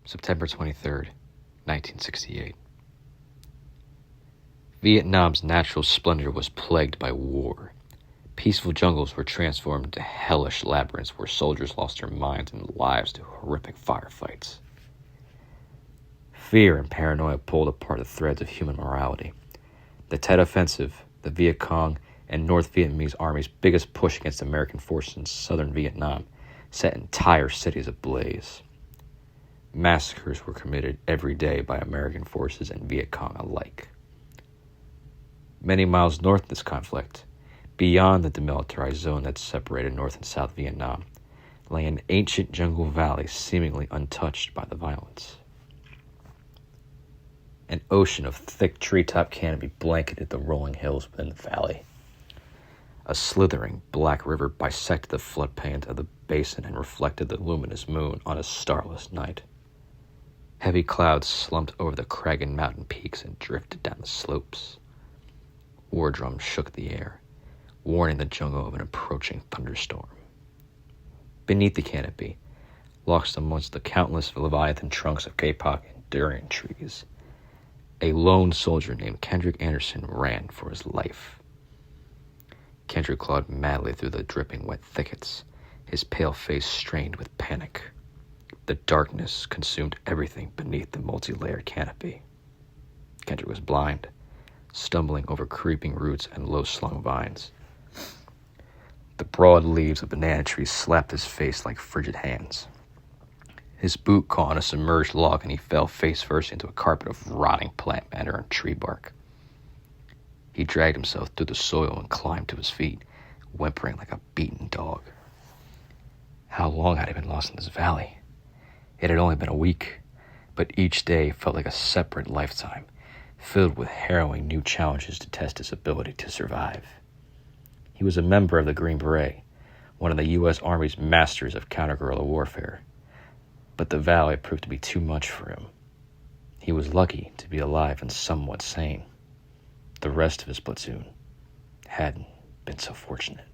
September 23rd, 1968. Vietnam's natural splendor was plagued by war. Peaceful jungles were transformed into hellish labyrinths where soldiers lost their minds and lives to horrific firefights. Fear and paranoia pulled apart the threads of human morality. The Tet Offensive, the Viet Cong, and North Vietnamese army's biggest push against American forces in southern Vietnam set entire cities ablaze. Massacres were committed every day by American forces and Viet Cong alike. Many miles north of this conflict, beyond the demilitarized zone that separated North and South Vietnam, lay an ancient jungle valley seemingly untouched by the violence. An ocean of thick treetop canopy blanketed the rolling hills within the valley. A slithering black river bisected the floodplains of the basin and reflected the luminous moon on a starless night. Heavy clouds slumped over the crag and mountain peaks and drifted down the slopes. War drums shook the air, warning the jungle of an approaching thunderstorm. Beneath the canopy, lost amongst the countless leviathan trunks of kapok and durian trees, a lone soldier named Kendrick Anderson ran for his life. Kendrick clawed madly through the dripping wet thickets, his pale face strained with panic. The darkness consumed everything beneath the multi-layered canopy. Kendrick was blind, stumbling over creeping roots and low-slung vines. The broad leaves of banana trees slapped his face like frigid hands. His boot caught on a submerged log and he fell face first into a carpet of rotting plant matter and tree bark. He dragged himself through the soil and climbed to his feet, whimpering like a beaten dog. How long had he been lost in this valley? It had only been a week, but each day felt like a separate lifetime, filled with harrowing new challenges to test his ability to survive. He was a member of the Green Beret, one of the U.S. Army's masters of counter-guerrilla warfare, but the valley proved to be too much for him. He was lucky to be alive and somewhat sane. The rest of his platoon hadn't been so fortunate.